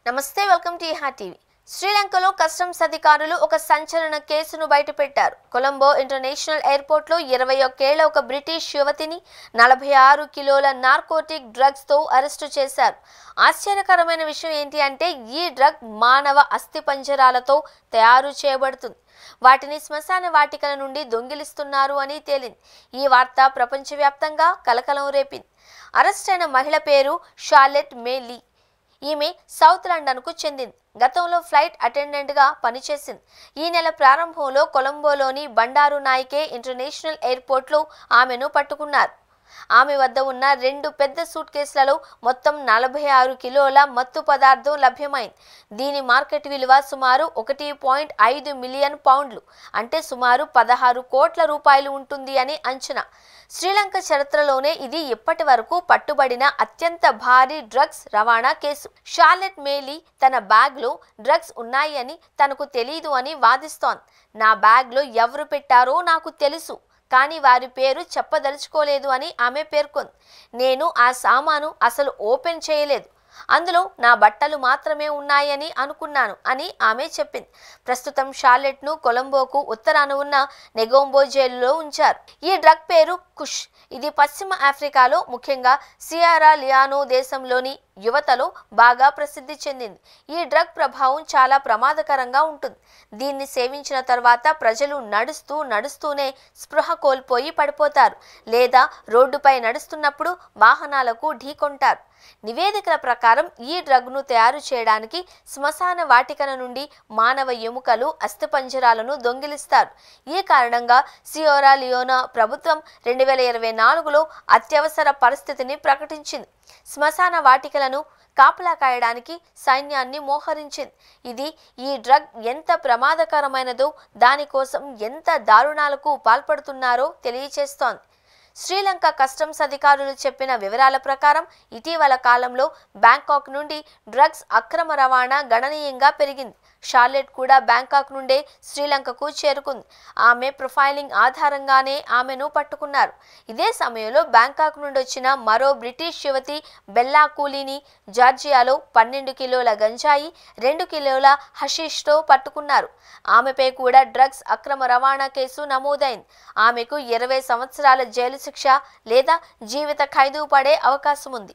నమస్తే welcome to ఇహా TV. శ్రీలంకలో customs అధికారులు ఒక సంచలన కేసును బయటపెట్టారు. కొలంబో ఇంటర్నేషనల్ ఎయిర్పోర్ట్లో 21 ఏళ్ల ఒక బ్రిటిష్ యువతిని 46 కిలోల నార్కోటిక్ డ్రగ్స్ తో అరెస్టు చేశారు. ఆశ్చర్యకరమైన విషయం ఏంటి అంటే ఈ డ్రగ్ మానవ అస్థిపంజరాలతో తయారు చేయబడుతుంది. వాటిని శ్మశాన వాటికల నుండి దొంగిలిస్తున్నారు అని తేలింది. ఈ వార్త ప్రపంచవ్యాప్తంగా కలకలం రేపింది. అరెస్ట్ అయిన మహిళ పేరు షార్లెట్ మేలీ. ఈమె సౌత్ లండన్కు చెందింది. గతంలో ఫ్లైట్ అటెండెంట్గా పనిచేసింది. ఈ నెల ప్రారంభంలో కొలంబోలోని బండారు నాయకే ఇంటర్నేషనల్ ఎయిర్పోర్ట్లో ఆమెను పట్టుకున్నారు. ఆమె వద్ద ఉన్న 2 పెద్ద సూట్ కేసులలో మొత్తం 46 కిలోల మత్తు పదార్థం లభ్యమైంది. దీని మార్కెట్ విలువ సుమారు 1.5 మిలియన్ పౌండ్లు, అంటే సుమారు 16 కోట్ల రూపాయలు ఉంటుంది అని అంచనా. శ్రీలంక చరిత్రలోనే ఇది ఇప్పటి వరకు పట్టుబడిన అత్యంత భారీ డ్రగ్స్ రవాణా కేసు. షార్లెట్ మేలీ తన బ్యాగ్లో డ్రగ్స్ ఉన్నాయి అని తనకు తెలీదు అని వాదిస్తోంది. నా బ్యాగ్లో ఎవరు పెట్టారో నాకు తెలుసు, కానీ వారి పేరు చెప్పదలుచుకోలేదు అని ఆమె పేర్కొంది. నేను ఆ సామాను అసలు ఓపెన్ చేయలేదు, అందులో నా బట్టలు మాత్రమే ఉన్నాయని అనుకున్నాను అని ఆమె చెప్పింది. ప్రస్తుతం షార్లెట్ను కొలంబోకు ఉత్తరాన ఉన్న నెగోంబో జైలులో ఉంచారు. ఈ డ్రగ్ పేరు కుష్. ఇది పశ్చిమ ఆఫ్రికాలో, ముఖ్యంగా సియరా లియోనో దేశంలోని యువతలో బాగా ప్రసిద్ధి చెందింది. ఈ డ్రగ్ ప్రభావం చాలా ప్రమాదకరంగా ఉంటుంది. దీన్ని సేవించిన తర్వాత ప్రజలు నడుస్తూనే స్పృహ కోల్పోయి పడిపోతారు, లేదా రోడ్డుపై నడుస్తున్నప్పుడు వాహనాలకు ఢీకొంటారు. నివేదికల ప్రకారం ఈ డ్రగ్ను తయారు చేయడానికి శ్మశాన వాటికల నుండి మానవ ఎముకలు, అస్థిపంజరాలను దొంగిలిస్తారు. ఈ కారణంగా సియరా లియోనా ప్రభుత్వం 2024లో అత్యవసర పరిస్థితిని ప్రకటించింది. శ్మశాన వాటికలను కాపలా కాయడానికి సైన్యాన్ని మోహరించింది. ఇది ఈ డ్రగ్ ఎంత ప్రమాదకరమైనదో, దానికోసం ఎంత దారుణాలకు పాల్పడుతున్నారో తెలియచేస్తోంది. శ్రీలంక కస్టమ్స్ అధికారులు చెప్పిన వివరాల ప్రకారం ఇటీవల కాలంలో బ్యాంకాక్ నుండి డ్రగ్స్ అక్రమ రవాణా గణనీయంగా పెరిగింది. షార్లెట్ కూడా బ్యాంకాక్ నుండే శ్రీలంకకు చేరుకుంది. ఆమె ప్రొఫైలింగ్ ఆధారంగానే ఆమెను పట్టుకున్నారు. ఇదే సమయంలో బ్యాంకాక్ నుండి వచ్చిన మరో బ్రిటిష్ యువతి బెల్లా కూలీని జార్జియాలో 12 కిలోల గంజాయి, 2 కిలోల హషీష్తో పట్టుకున్నారు. ఆమెపై కూడా డ్రగ్స్ అక్రమ రవాణా కేసు నమోదైంది. ఆమెకు 20 సంవత్సరాల జైలు శిక్ష లేదా జీవిత ఖైదు పడే అవకాశం ఉంది.